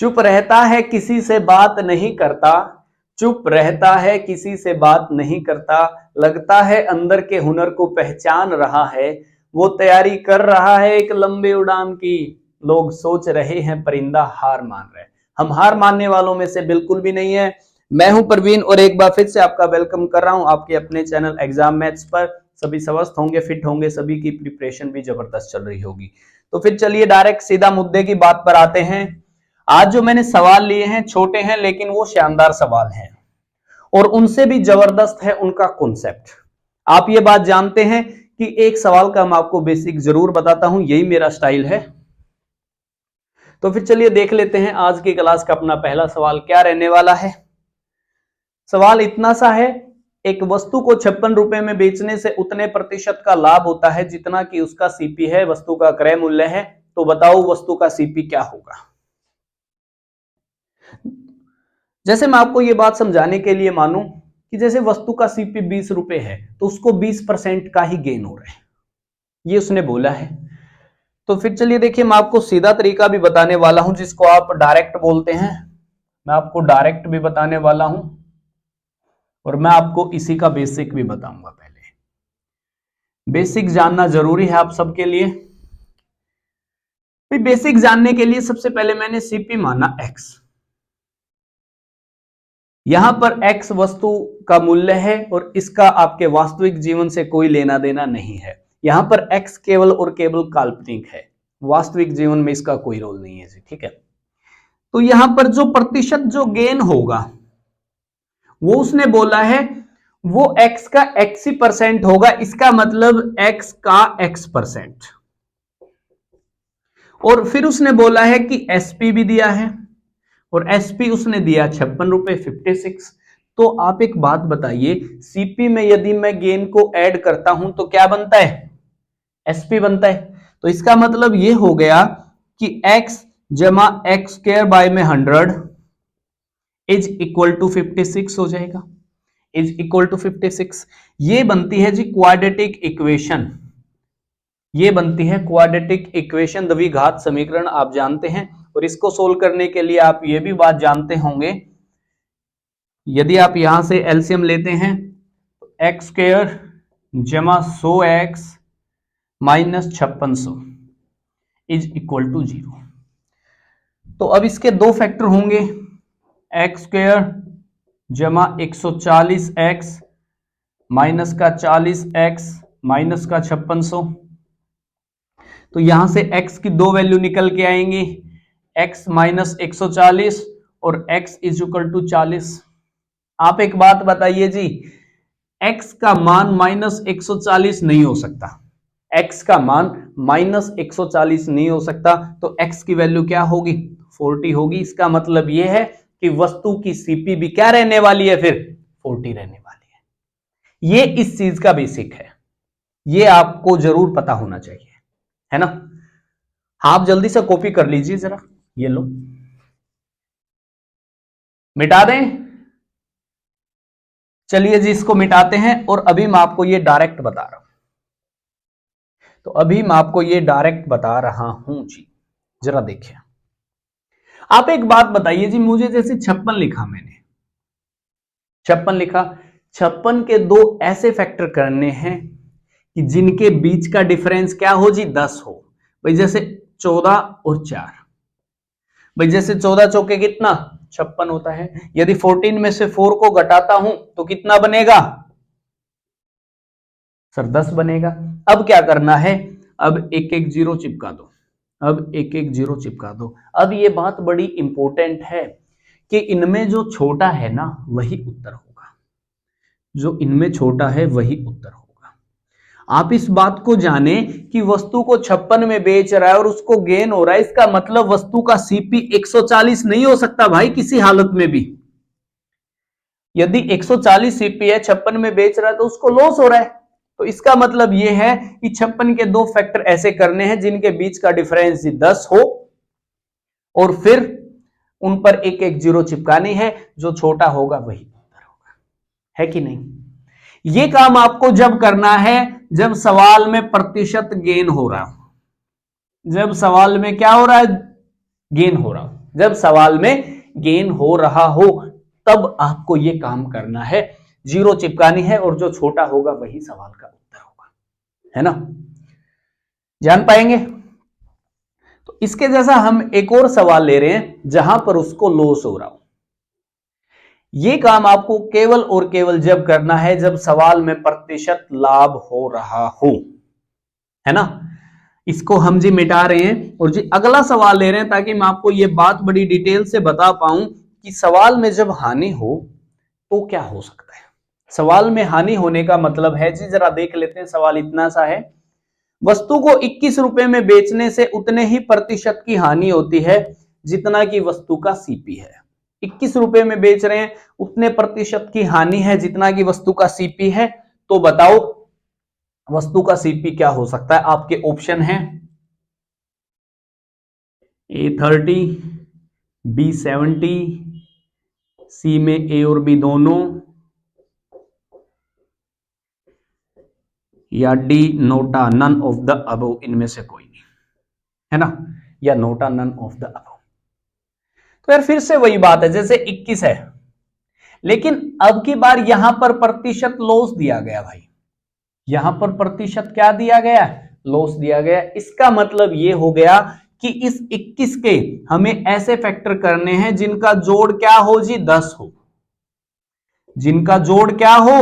चुप रहता है किसी से बात नहीं करता, चुप रहता है किसी से बात नहीं करता, लगता है अंदर के हुनर को पहचान रहा है, वो तैयारी कर रहा है एक लंबी उड़ान की, लोग सोच रहे हैं परिंदा हार मान रहे। हम हार मानने वालों में से बिल्कुल भी नहीं है। मैं हूं प्रवीण और एक बार फिर से आपका वेलकम कर रहा हूं आपके अपने चैनल एग्जाम मैथ्स पर। सभी स्वस्थ होंगे, फिट होंगे, सभी की प्रिपरेशन भी जबरदस्त चल रही होगी। तो फिर चलिए डायरेक्ट सीधा मुद्दे की बात पर आते हैं। आज जो मैंने सवाल लिए हैं छोटे हैं लेकिन वो शानदार सवाल हैं और उनसे भी जबरदस्त है उनका कॉन्सेप्ट। आप ये बात जानते हैं कि एक सवाल का मैं आपको बेसिक जरूर बताता हूं, यही मेरा स्टाइल है। तो फिर चलिए देख लेते हैं आज की क्लास का अपना पहला सवाल क्या रहने वाला है। सवाल इतना सा है, एक वस्तु को 56 रुपए में बेचने से उतने प्रतिशत का लाभ होता है जितना कि उसका सीपी है, वस्तु का क्रय मूल्य है, तो बताओ वस्तु का सीपी क्या होगा। जैसे मैं आपको ये बात समझाने के लिए मानूं कि जैसे वस्तु का सीपी 20 रुपए है तो उसको 20% का ही गेन हो रहा है, ये उसने बोला है। तो फिर चलिए देखिए मैं आपको सीधा तरीका भी बताने वाला हूं जिसको आप डायरेक्ट बोलते हैं। मैं आपको डायरेक्ट भी बताने वाला हूं और मैं आपको इसी का बेसिक भी बताऊंगा। पहले बेसिक जानना जरूरी है आप सबके लिए। बेसिक जानने के लिए सबसे पहले मैंने सीपी माना x। यहां पर x वस्तु का मूल्य है और इसका आपके वास्तविक जीवन से कोई लेना देना नहीं है। यहां पर x केवल और केवल काल्पनिक है, वास्तविक जीवन में इसका कोई रोल नहीं है जी, ठीक है। तो यहां पर जो प्रतिशत जो गेन होगा वो उसने बोला है वो x का x ही % होगा, इसका मतलब x का x%। और फिर उसने बोला है कि एसपी भी दिया है और एसपी उसने दिया 56 रुपए 56। तो आप एक बात बताइए, सीपी में यदि मैं गेन को ऐड करता हूं तो क्या बनता है, एसपी बनता है। तो इसका मतलब यह हो गया कि x जमा एक्स स्क्वायर बाय में 100 इज इक्वल टू 56 हो जाएगा, इज इक्वल टू 56। ये बनती है जी क्वाड्रेटिक इक्वेशन, ये बनती है क्वाड्रेटिक इक्वेशन, द्विघात समीकरण आप जानते हैं। और इसको सोल्व करने के लिए आप ये भी बात जानते होंगे, यदि आप यहां से एलसीएम लेते हैं तो एक्स स्क्वायर जमा 100x minus 5600 is equal to 0। तो अब इसके दो फैक्टर होंगे, एक्स स्क्वायर जमा 140x माइनस का 40x माइनस का 5600। तो यहां से x की दो वैल्यू निकल के आएंगी, x माइनस 140 और x इज इक्वल टू 40। आप एक बात बताइए जी, x का मान माइनस 140 नहीं हो सकता, x का मान माइनस 140 नहीं हो सकता, तो x की वैल्यू क्या होगी, 40 होगी। इसका मतलब यह है कि वस्तु की सीपी भी क्या रहने वाली है, फिर 40 रहने वाली है। ये इस चीज का बेसिक है, ये आपको जरूर पता होना चाहिए, है ना। आप जल्दी से कॉपी कर लीजिए जरा, ये लो मिटा दें। चलिए जी इसको मिटाते हैं और अभी मैं आपको ये डायरेक्ट बता रहा हूं, तो अभी मैं आपको ये डायरेक्ट बता रहा हूं जी, जरा देखिए। आप एक बात बताइए जी, मुझे जैसे 56 लिखा, मैंने 56 लिखा, 56 के दो ऐसे फैक्टर करने हैं कि जिनके बीच का डिफरेंस क्या हो जी, 10 हो। भाई जैसे 14 और 4, भाई जैसे 14 चौके कितना 56 होता है। यदि 14 में से 4 को घटाता हूं तो कितना बनेगा सर, 10 बनेगा। अब क्या करना है, अब एक एक जीरो चिपका दो, अब एक एक जीरो चिपका दो। अब ये बात बड़ी इंपॉर्टेंट है कि इनमें जो छोटा है ना वही उत्तर होगा, जो इनमें छोटा है वही उत्तर होगा। आप इस बात को जाने कि वस्तु को 56 में बेच रहा है और उसको गेन हो रहा है, इसका मतलब वस्तु का सीपी 140 नहीं हो सकता भाई किसी हालत में भी। यदि 140 सीपी है, 56 में बेच रहा है तो उसको लॉस हो रहा है। तो इसका मतलब यह है कि 56 के दो फैक्टर ऐसे करने हैं जिनके बीच का डिफरेंस 10 हो और फिर उन पर एक एक जीरो चिपकानी है, जो छोटा होगा वही उत्तर होगा, है कि नहीं। यह काम आपको जब करना है जब सवाल में प्रतिशत गेन हो रहा हो, जब सवाल में क्या हो रहा है, गेन हो रहा हो। जब सवाल में गेन हो रहा हो तब आपको ये काम करना है, जीरो चिपकानी है और जो छोटा होगा वही सवाल का उत्तर होगा, है ना? जान पाएंगे? तो इसके जैसा हम एक और सवाल ले रहे हैं जहां पर उसको लॉस हो रहा हो। ये काम आपको केवल और केवल जब करना है जब सवाल में प्रतिशत लाभ हो रहा हो, है ना? इसको हम जी मिटा रहे हैं और जी अगला सवाल ले रहे हैं ताकि मैं आपको ये बात बड़ी डिटेल से बता पाऊं कि सवाल में जब हानि हो तो क्या हो सकता है। सवाल में हानि होने का मतलब है जी, जरा देख लेते हैं। सवाल इतना सा है, वस्तु को 21 रुपए में बेचने से उतने ही प्रतिशत की हानि होती है जितना कि वस्तु का सीपी है। 21 रुपए में बेच रहे हैं, उतने प्रतिशत की हानि है जितना कि वस्तु का सीपी है। तो बताओ वस्तु का सीपी क्या हो सकता है? आपके ऑप्शन है A30, B70, सी में ए और बी दोनों, या D NOTA none of the above, इनमें से कोई नहीं, है ना? या NOTA none of the above. तो यार फिर से वही बात है, जैसे 21 है लेकिन अब की बार यहां पर प्रतिशत लॉस दिया गया भाई, यहां पर प्रतिशत क्या दिया गया? लॉस दिया गया। इसका मतलब ये हो गया कि इस 21 के हमें ऐसे फैक्टर करने हैं जिनका जोड़ क्या हो जी? 10 हो। जिनका जोड़ क्या हो?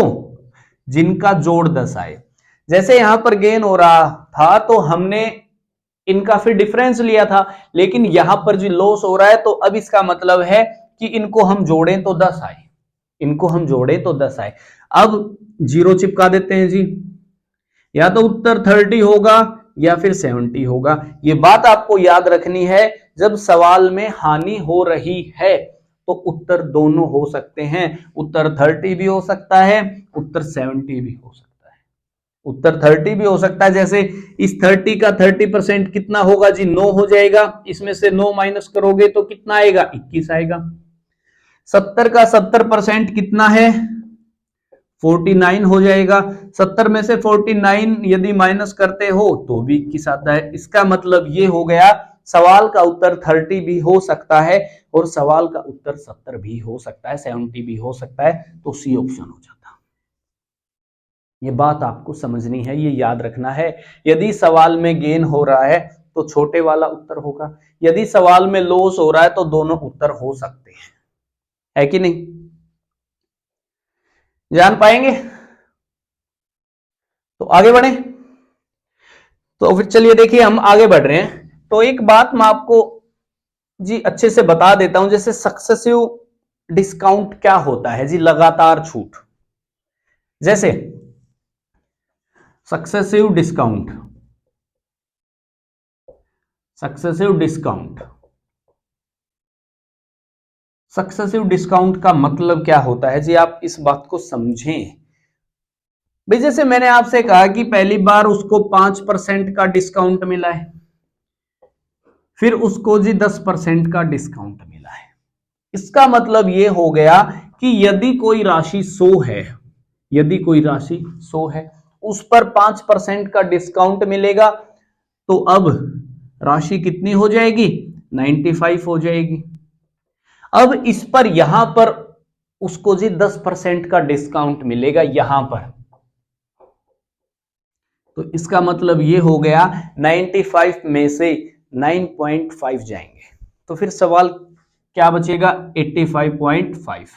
जिनका जोड़ 10 आए। जैसे यहां पर गेन हो रहा था तो हमने इनका फिर डिफरेंस लिया था, लेकिन यहां पर जो लॉस हो रहा है तो अब इसका मतलब है कि इनको हम जोड़ें तो 10 आए, इनको हम जोड़ें तो 10 आए। अब जीरो चिपका देते हैं जी, या तो उत्तर 30 होगा या फिर 70 होगा। ये बात आपको याद रखनी है, जब सवाल में हानि हो रही है तो उत्तर दोनों हो सकते हैं। उत्तर 30 भी हो सकता है, उत्तर 70 भी हो सकता है। उत्तर 30 भी हो सकता है, जैसे इस 30 का 30% कितना होगा जी? 9 हो जाएगा। इसमें से 9 माइनस करोगे तो कितना आएगा? 21 आएगा। 70 का 70% कितना है? 49 हो जाएगा। 70 में से 49 यदि माइनस करते हो तो भी 21 आता है। इसका मतलब ये हो गया सवाल का उत्तर 30 भी हो सकता है और सवाल का उत्तर 70 भी हो सकता है, 70 भी हो सकता है। तो सी ऑप्शन हो जाता। ये बात आपको समझनी है, ये याद रखना है। यदि सवाल में गेन हो रहा है तो छोटे वाला उत्तर होगा, यदि सवाल में लॉस हो रहा है तो दोनों उत्तर हो सकते हैं, है कि नहीं? जान पाएंगे? तो आगे बढ़े। तो फिर चलिए देखिए हम आगे बढ़ रहे हैं। तो एक बात मैं आपको जी अच्छे से बता देता हूं, जैसे सक्सेसिव डिस्काउंट क्या होता है जी? लगातार छूट। जैसे successive discount, successive discount, successive discount का मतलब क्या होता है जी? आप इस बात को समझें भाई। जैसे मैंने आपसे कहा कि पहली बार उसको 5% का डिस्काउंट मिला है, फिर उसको जी 10% का डिस्काउंट मिला है। इसका मतलब यह हो गया कि यदि कोई राशि 100 है, यदि कोई राशि 100 है, उस पर 5% का डिस्काउंट मिलेगा तो अब राशि कितनी हो जाएगी? 95 हो जाएगी। अब इस पर यहां पर उसको जी 10% का डिस्काउंट मिलेगा यहां पर, तो इसका मतलब ये हो गया 95 में से 9.5 जाएंगे, तो फिर सवाल क्या बचेगा? 85.5।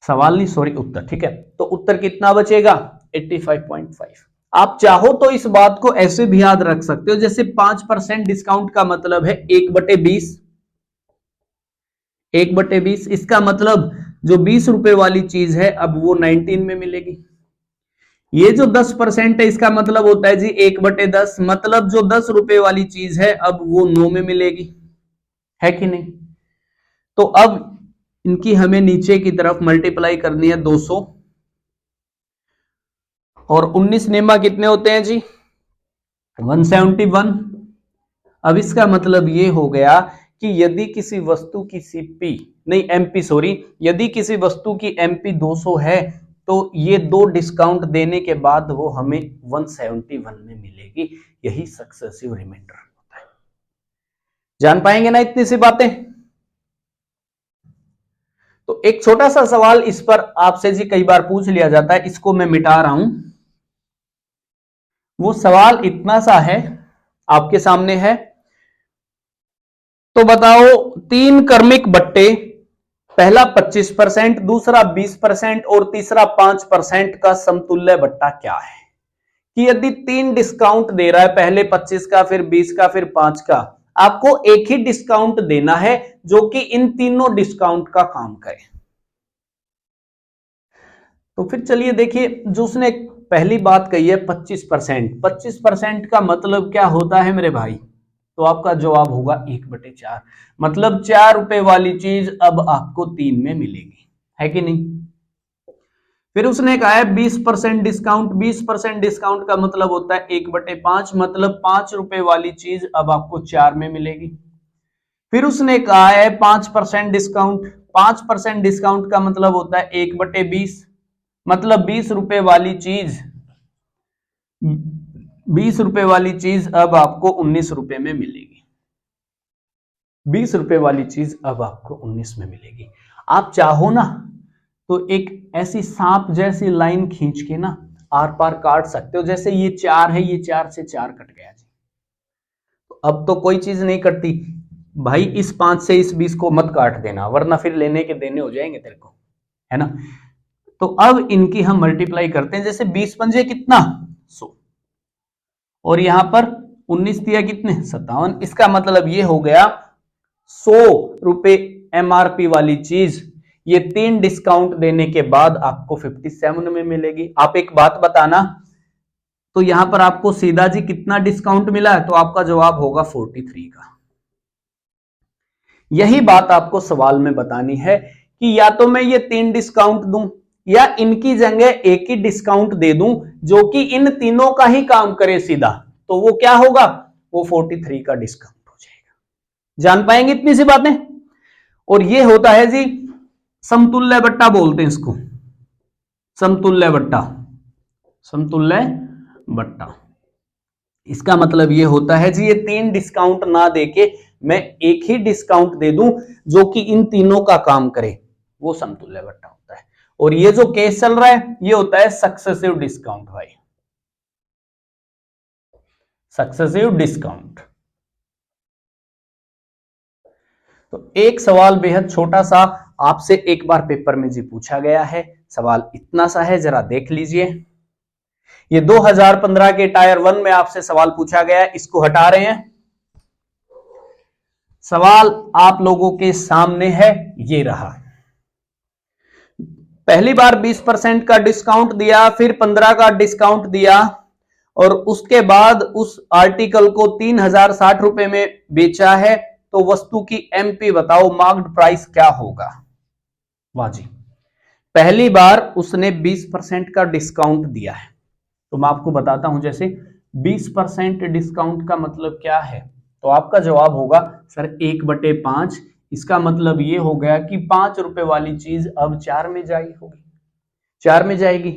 सवाल नहीं, सॉरी, उत्तर। ठीक है, तो उत्तर कितना बचेगा? 85.5। आप चाहो तो इस बात को ऐसे भी याद रख सकते हो, जैसे 5% डिस्काउंट का मतलब है 1/20। 1/20 इसका मतलब जो 20 रुपए वाली चीज है अब वो 19 में मिलेगी। ये जो 10% है इसका मतलब होता है जी 1/10, मतलब जो 10 रुपए वाली चीज है अब वो 9 में मिलेगी, है कि नहीं? तो अब इनकी हमें नीचे की तरफ मल्टीप्लाई करनी है 200, और 19 नेमा कितने होते हैं जी? 171। अब इसका मतलब ये हो गया कि यदि किसी वस्तु की सीपी नहीं एमपी, सॉरी, यदि किसी वस्तु की एमपी 200 है तो ये दो डिस्काउंट देने के बाद वो हमें 171 में मिलेगी। यही सक्सेसिव रिमाइंडर होता है। जान पाएंगे ना इतनी सी बातें। तो एक छोटा सा सवाल इस पर आपसे जी कई बार पूछ लिया जाता है, इसको मैं मिटा रहा हूं। वो सवाल इतना सा है, आपके सामने है, तो बताओ तीन क्रमिक बट्टे, पहला 25%, दूसरा 20% और तीसरा 5% का समतुल्य बट्टा क्या है? कि यदि तीन डिस्काउंट दे रहा है, पहले 25 का, फिर 20 का, फिर 5 का, आपको एक ही डिस्काउंट देना है जो कि इन तीनों डिस्काउंट का काम करे। तो फिर चलिए देखिए, जो उसने पहली बात कही है 25%, 25% का मतलब क्या होता है मेरे भाई? तो आपका जवाब होगा 1/4, मतलब 4 रुपए वाली चीज अब आपको 3 में मिलेगी, है कि नहीं? फिर उसने कहा है 20% डिस्काउंट, 20% डिस्काउंट का मतलब होता है 1/5, मतलब 5 रुपए वाली चीज अब आपको 4 में मिलेगी। फिर उसने कहा है 5% डिस्काउंट, 5% डिस्काउंट का मतलब होता है 1/20, मतलब 20 रुपए वाली चीज, 20 रुपए वाली चीज अब आपको 19 रुपए में मिलेगी। 20 रुपए वाली चीज अब आपको 19 में मिलेगी। आप चाहो ना तो एक ऐसी सांप जैसी लाइन खींच के ना आर पार काट सकते हो, जैसे ये 4 है, ये 4 से 4 कट गया जी। तो अब तो कोई चीज नहीं कटती भाई, इस 5 से इस 20 को मत काट देना, वरना फिर लेने के देने हो जाएंगे तेरे को, है ना? तो अब इनकी हम मल्टीप्लाई करते हैं, जैसे 20 पंजे कितना 100, और यहां पर 19 दिया कितने 57, इसका मतलब ये हो गया 100 रुपए एमआरपी वाली चीज ये 3 डिस्काउंट देने के बाद आपको 57 में मिलेगी। आप एक बात बताना, तो यहां पर आपको सीधा जी कितना डिस्काउंट मिला है? तो आपका जवाब होगा 43 का। यही बात आपको सवाल में बतानी है कि या तो मैं ये 3 डिस्काउंट दूं या इनकी जगह एक ही डिस्काउंट दे दूं जो कि इन तीनों का ही काम करे सीधा, तो वो क्या होगा? वो 43 का डिस्काउंट हो जाएगा। जान पाएंगे इतनी सी बातें? और ये होता है जी समतुल्य बट्टा, बोलते हैं इसको समतुल्य बट्टा, समतुल्य बट्टा। इसका मतलब ये होता है जी ये 3 डिस्काउंट ना देके मैं एक ही डिस्काउंट दे दूं जो कि इन तीनों का काम करे, वो समतुल्य बट्टा होता है। और ये जो केस चल रहा है ये होता है सक्सेसिव डिस्काउंट भाई, सक्सेसिव डिस्काउंट। तो एक सवाल बेहद छोटा सा आपसे एक बार पेपर में जी पूछा गया है, सवाल इतना सा है, जरा देख लीजिए। ये 2015 के टायर 1 में आपसे सवाल पूछा गया है, इसको हटा रहे हैं। सवाल आप लोगों के सामने है, ये रहा। पहली बार 20% का डिस्काउंट दिया, फिर 15 का डिस्काउंट दिया, और उसके बाद उस आर्टिकल को 3060 रुपए में बेचा है। तो वस्तु की एमपी बताओ, मार्क्ड प्राइस क्या होगा? वाह जी, पहली बार उसने 20% का डिस्काउंट दिया है, तो मैं आपको बताता हूं, जैसे 20% डिस्काउंट का मतलब क्या है? तो आपका जवाब होगा सर 1/5, इसका मतलब ये हो गया कि 5 रुपए वाली चीज अब 4 में जाएगी, होगी 4 में जाएगी।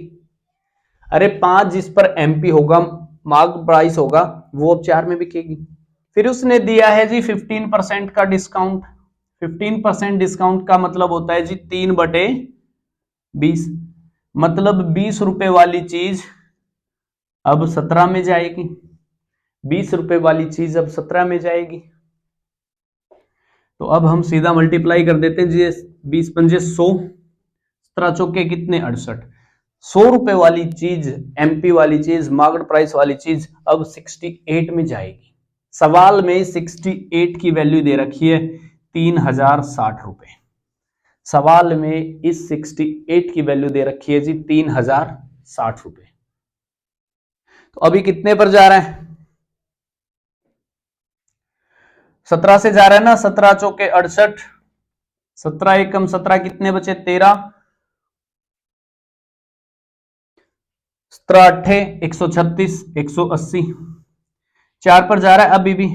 अरे 5 जिस पर एमपी होगा, मार्क प्राइस होगा, वो अब 4 में बिकेगी। फिर उसने दिया है जी 15% का डिस्काउंट। 15% डिस्काउंट का मतलब होता है जी 3/20, मतलब 20 रुपए वाली चीज अब 17 में जाएगी, 20 रुपए वाली चीज अब 17 में जाएगी। तो अब हम सीधा मल्टीप्लाई कर देते हैं जी, 20 पंजे 100, 17 चौके कितने 68, 100 रुपए वाली चीज, एमपी वाली चीज, मार्केट प्राइस वाली चीज अब 68 में जाएगी। सवाल में 68 की वैल्यू दे रखी है 3060 रुपए, सवाल में इस 68 की वैल्यू दे रखी है जी 3060 रुपए। तो अभी कितने पर जा रहा है? 17 से जा रहा है ना, 17 चौके 68, 17 एकम 17 कितने बचे 13, 17 अट्ठे 136, 180, 4 पर जा रहा है अभी भी,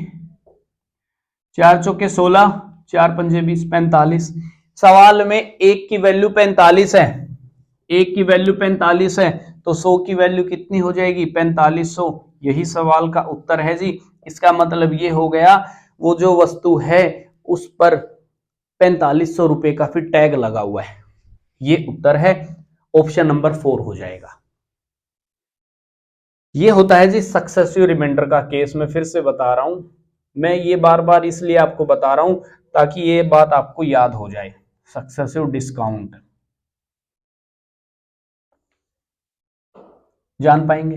4 चौके 16, 4 पंजे 20, 45। सवाल में एक की वैल्यू 45 है, एक की वैल्यू 45 है, तो 100 की वैल्यू कितनी हो जाएगी 4500। यही सवाल का उत्तर है जी। इसका मतलब ये हो गया वो जो वस्तु है उस पर 4500 रुपए का फिर टैग लगा हुआ है। ये उत्तर है, ऑप्शन नंबर 4 हो जाएगा। ये होता है जी सक्सेसिव रिमाइंडर का केस। मैं फिर से बता रहा हूं, मैं ये बार बार इसलिए आपको बता रहा हूं ताकि ये बात आपको याद हो जाए। सक्सेसिव डिस्काउंट जान पाएंगे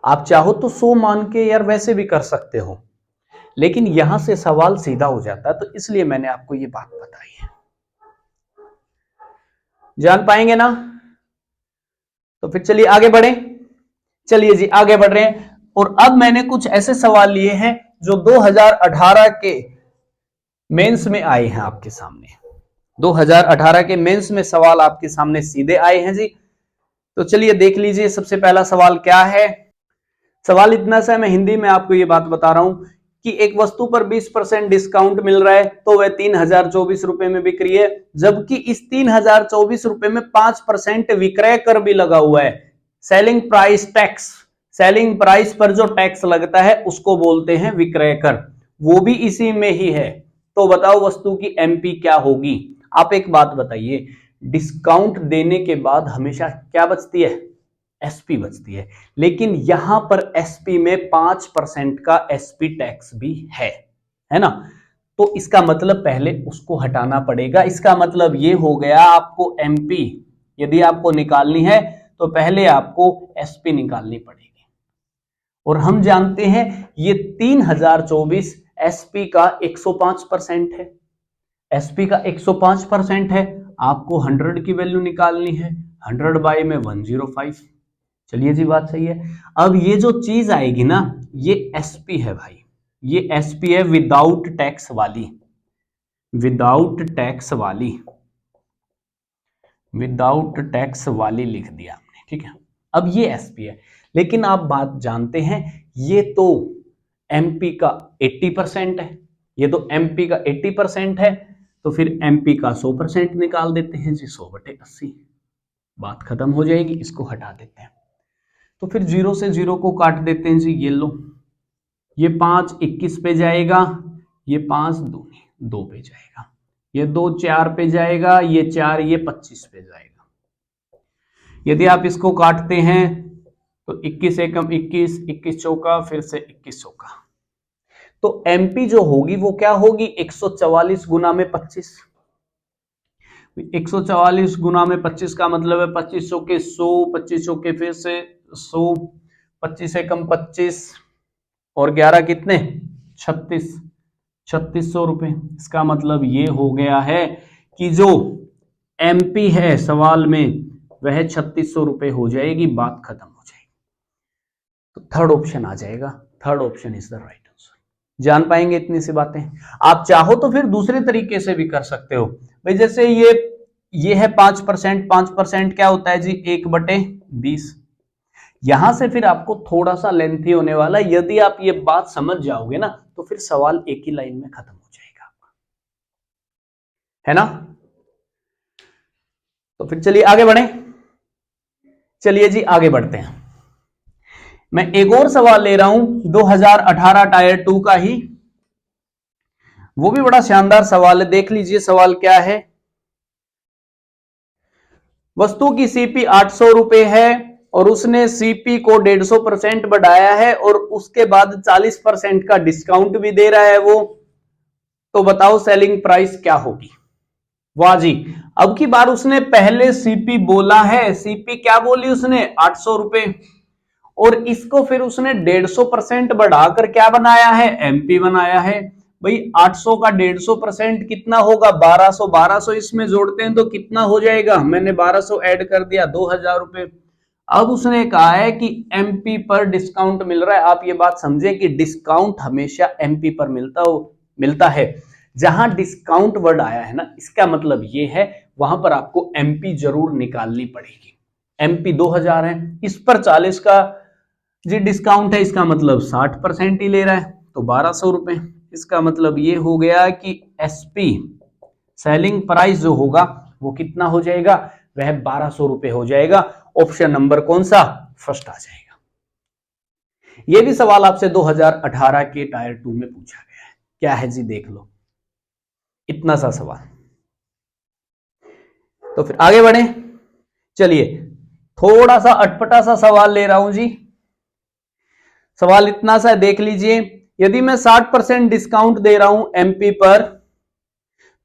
आप, चाहो तो 100 मान के यार वैसे भी कर सकते हो, लेकिन यहां से सवाल सीधा हो जाता है, तो इसलिए मैंने आपको ये बात बताई है। जान पाएंगे ना? तो फिर चलिए आगे बढ़े। चलिए जी आगे बढ़ रहे हैं, और अब मैंने कुछ ऐसे सवाल लिए हैं जो 2018 के मेंस में आए हैं आपके सामने। 2018 के मेंस में सवाल आपके सामने सीधे आए हैं जी। तो चलिए देख लीजिए, सबसे पहला सवाल क्या है। सवाल इतना सा है, मैं हिंदी में आपको ये बात बता रहा हूं कि एक वस्तु पर 20% डिस्काउंट मिल रहा है तो वह 3024 रुपए में बिक रही है, जबकि इस 3024 रुपए में 5% विक्रय कर भी लगा हुआ है। Selling price tax, selling price पर जो टैक्स लगता है उसको बोलते हैं विक्रय कर, वो भी इसी में ही है। तो बताओ वस्तु की एमपी क्या होगी। आप एक बात बताइए, डिस्काउंट देने के बाद हमेशा क्या बचती है? एसपी बचती है, लेकिन यहां पर एसपी में 5% का एसपी टैक्स भी है ना? तो इसका मतलब पहले उसको हटाना पड़ेगा। इसका मतलब ये हो गया, आपको एमपी यदि आपको निकालनी है तो पहले आपको एसपी निकालनी पड़ेगी। और हम जानते हैं ये 3024 एसपी का 105% है, एसपी का 105% है। आपको 100 की वैल्यू निकालनी है, 100 बाई में 105। चलिए जी बात सही है। अब ये जो चीज आएगी ना, ये एसपी है भाई, ये एसपी है विदाउट टैक्स वाली, विदाउट टैक्स वाली, विदाउट टैक्स वाली लिख दिया हमने, ठीक है। अब ये एसपी है, लेकिन आप बात जानते हैं ये तो एमपी का 80% है, ये तो एमपी का 80% है, तो फिर एमपी का 100% निकाल देते हैं जी, 100/80, बात खत्म हो जाएगी। इसको हटा देते हैं, तो फिर 0 से 0 को काट देते हैं जी, ये लो, ये 5 21 पे जाएगा, ये 5 दूनी 2 पे जाएगा, ये 2 4 पे जाएगा, ये 4 ये 25 पे जाएगा। यदि आप इसको काटते हैं तो 21 एकम 21, 21 चौका, फिर से 21 चौका, तो एमपी जो होगी वो क्या होगी? 144 गुना में 25। 144 गुना में 25 का मतलब है 25 चौके 100, 25 चौके फिर से 100, 25 एकम 25 और 11 कितने? 36, 3600 रुपए। इसका मतलब ये हो गया है कि जो एमपी है सवाल में वह 3600 रुपए हो जाएगी, बात खत्म हो जाएगी। तो थर्ड ऑप्शन आ जाएगा, third option is the right answer. जान पाएंगे इतनी सी बातें। आप चाहो तो फिर दूसरे तरीके से भी कर सकते हो भाई, जैसे ये है 5%, 5% क्या होता है जी? 1/20। यहां से फिर आपको थोड़ा सा लेंथी होने वाला, यदि आप ये बात समझ जाओगे ना तो फिर सवाल एक ही लाइन में खत्म हो जाएगा आपका, है ना? तो फिर चलिए आगे बढ़े। चलिए जी आगे बढ़ते हैं। मैं एक और सवाल ले रहा हूं 2018 टायर 2 का ही, वो भी बड़ा शानदार सवाल है। देख लीजिए सवाल क्या है। वस्तु की सीपी 800 रुपए है और उसने सीपी को 150% बढ़ाया है और उसके बाद 40% का डिस्काउंट भी दे रहा है वो, तो बताओ सेलिंग प्राइस क्या होगी? वाह जी, अब की बार उसने पहले सीपी बोला है, सीपी क्या बोली उसने? 800 रुपए, और इसको फिर उसने 150% बढ़ाकर क्या बनाया है? एमपी बनाया है। भाई 800 का 150% कितना होगा? 1200, 1200 इसमें जोड़ते हैं तो कितना हो जाएगा? मैंने 1200 ऐड कर दिया, 2000 रुपए। अब उसने कहा है कि एमपी पर डिस्काउंट मिल रहा है। आप ये बात समझें कि डिस्काउंट हमेशा एमपी पर मिलता है। जहां डिस्काउंट वर्ड आया है ना, इसका मतलब ये है वहां पर आपको एमपी जरूर निकालनी पड़ेगी। एमपी 2000 है, इस पर 40 का जी डिस्काउंट है, इसका मतलब 60% ही ले रहा है, तो 1200 रुपए। इसका मतलब ये हो गया कि एसपी सेलिंग प्राइस जो होगा वो कितना हो जाएगा? वह 1200 रुपए हो जाएगा। ऑप्शन नंबर कौन सा? फर्स्ट आ जाएगा। यह भी सवाल आपसे 2018 के टायर 2 में पूछा गया है। क्या है जी, देख लो, इतना सा सवाल। तो फिर आगे बढ़े, चलिए थोड़ा सा अटपटा सा सवाल ले रहा हूं जी। सवाल इतना सा देख लीजिए, यदि मैं 60% डिस्काउंट दे रहा हूं एमपी पर,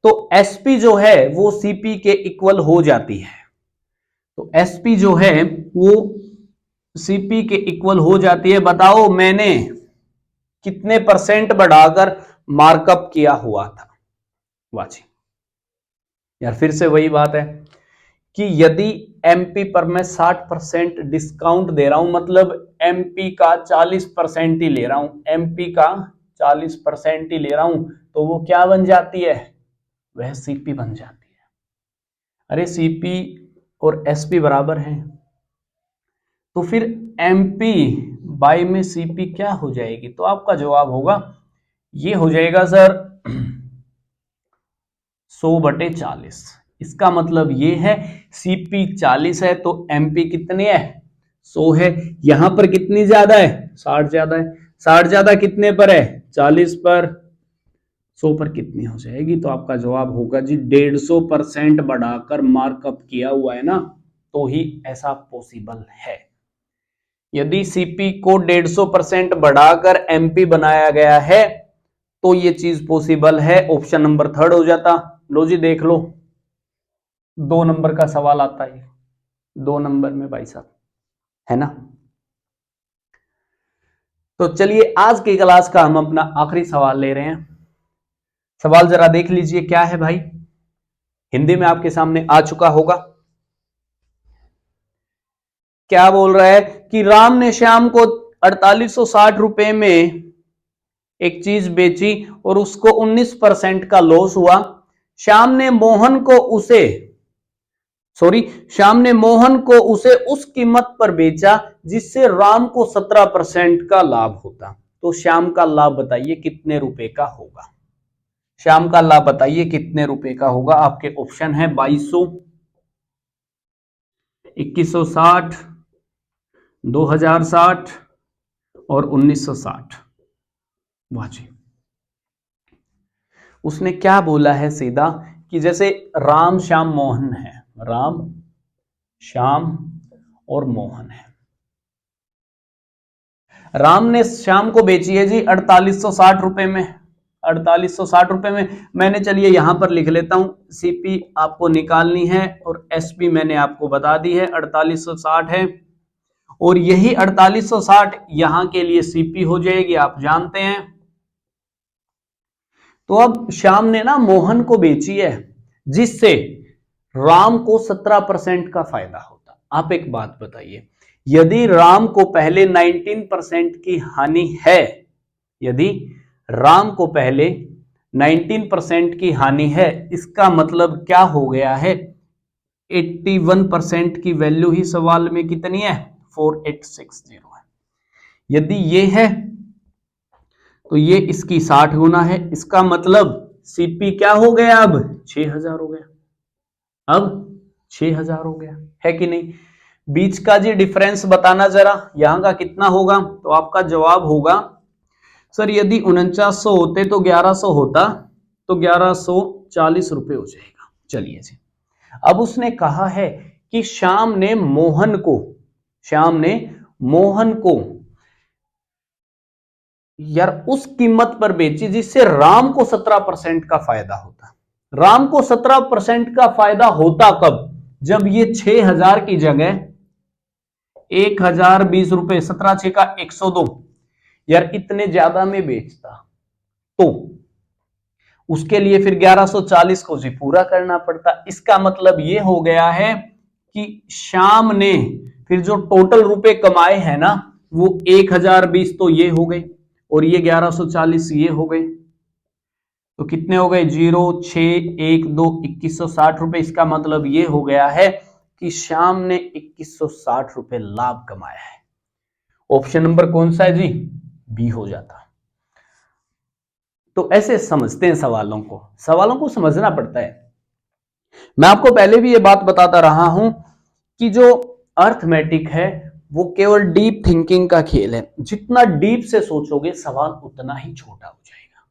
तो एसपी जो है वो सीपी के इक्वल हो जाती है। तो एसपी जो है वो सीपी के इक्वल हो जाती है। बताओ मैंने कितने परसेंट बढ़ाकर मार्कअप किया हुआ था। वाची यार, फिर से वही बात है कि यदि एमपी पर मैं 60% डिस्काउंट दे रहा हूं, मतलब एमपी का 40% ही ले रहा हूं, एमपी का 40% ही ले रहा हूं, तो वो क्या बन जाती है, वह सीपी बन जाती है। अरे सीपी और एसपी बराबर हैं, तो फिर एमपी बाई में सीपी क्या हो जाएगी, तो आपका जवाब होगा, ये हो जाएगा सर 100/40। इसका मतलब ये है सीपी 40 है तो एमपी कितनी है, 100 है। यहां पर कितनी ज्यादा है, 60 ज्यादा है। 60 ज्यादा कितने पर है, 40 पर। 100 पर कितनी हो जाएगी, तो आपका जवाब होगा जी 150% बढ़ाकर मार्कअप किया हुआ है ना, तो ही ऐसा पॉसिबल है। यदि सीपी को 150% बढ़ाकर एमपी बनाया गया है तो ये चीज पॉसिबल है। ऑप्शन नंबर 3 हो जाता। लो जी देख लो, 2 नंबर का सवाल आता है, 2 नंबर में भाई साहब, है ना। तो चलिए आज की क्लास का हम अपना आखिरी सवाल ले रहे हैं। सवाल जरा देख लीजिए क्या है भाई, हिंदी में आपके सामने आ चुका होगा। क्या बोल रहा है कि राम ने श्याम को 4860 रुपए में एक चीज बेची और उसको 19% का लॉस हुआ। श्याम ने मोहन को उसे उस कीमत पर बेचा जिससे राम को 17% का लाभ होता। तो श्याम का लाभ बताइए कितने रुपए का होगा। श्याम का लाभ बताइए कितने रुपए का होगा। आपके ऑप्शन है 2200, 2160, 2060 और 1960। वाह जी, उसने क्या बोला है सीधा कि जैसे राम श्याम मोहन है, राम श्याम और मोहन है। राम ने श्याम को बेची है जी 4860 रुपए में, 4860 रुपए में। मैंने चलिए यहां पर लिख लेता हूं, सीपी आपको निकालनी है और एसपी मैंने आपको बता दी है 4860 है, और यही 4860 यहां के लिए सीपी हो जाएगी, आप जानते हैं। तो अब श्याम ने ना मोहन को बेची है जिससे राम को 17% का फायदा होता। आप एक बात बताइए, यदि राम को पहले 19% की हानि है, यदि राम को पहले 19% की हानि है, इसका मतलब क्या हो गया है, 81% की वैल्यू ही सवाल में कितनी है, 4860 है। यदि ये है तो ये इसकी 60 गुना है, इसका मतलब सीपी क्या हो गया, अब 6000 हो गया, अब 6000 हो गया, है कि नहीं। बीच का जी डिफरेंस बताना जरा, यहां का कितना होगा, तो आपका जवाब होगा सर यदि 4900 होते तो 1100 होता, तो 1140 रुपए हो जाएगा। चलिए जी, अब उसने कहा है कि श्याम ने मोहन को यार उस कीमत पर बेची जिससे राम को 17% का फायदा होता। राम को 17% का फायदा होता कब, जब ये 6000 की जगह 1020 रुपए, 17 6 का 102 यार इतने ज्यादा में बेचता, तो उसके लिए फिर 1140 को जी पूरा करना पड़ता। इसका मतलब ये हो गया है कि श्याम ने फिर जो टोटल रुपए कमाए हैं ना, वो 1020 तो ये हो गए और ये 1140 ये हो गए, तो कितने हो गए, 0612 2160 रुपए। इसका मतलब ये हो गया है कि श्याम ने 2160 रुपए लाभ कमाया है। ऑप्शन नंबर कौन सा है जी, बी हो जाता। तो ऐसे समझते हैं सवालों को समझना पड़ता है। मैं आपको पहले भी ये बात बताता रहा हूं कि जो अर्थमेटिक है वो केवल डीप थिंकिंग का खेल है। जितना डीप से सोचोगे सवाल उतना ही छोटा हो जाएगा।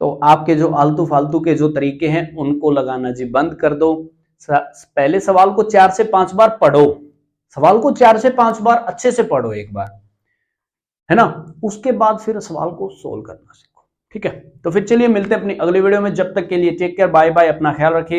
तो आपके जो आलतू फालतू के जो तरीके हैं उनको लगाना जी बंद कर दो। पहले सवाल को 4 से 5 बार पढ़ो, सवाल को 4 से 5 बार अच्छे से पढ़ो एक बार, है ना, उसके बाद फिर सवाल को सोल्व करना सीखो। ठीक है, तो फिर चलिए मिलते हैं अपनी अगली वीडियो में, जब तक के लिए टेक केयर, बाय बाय, अपना ख्याल रखिए।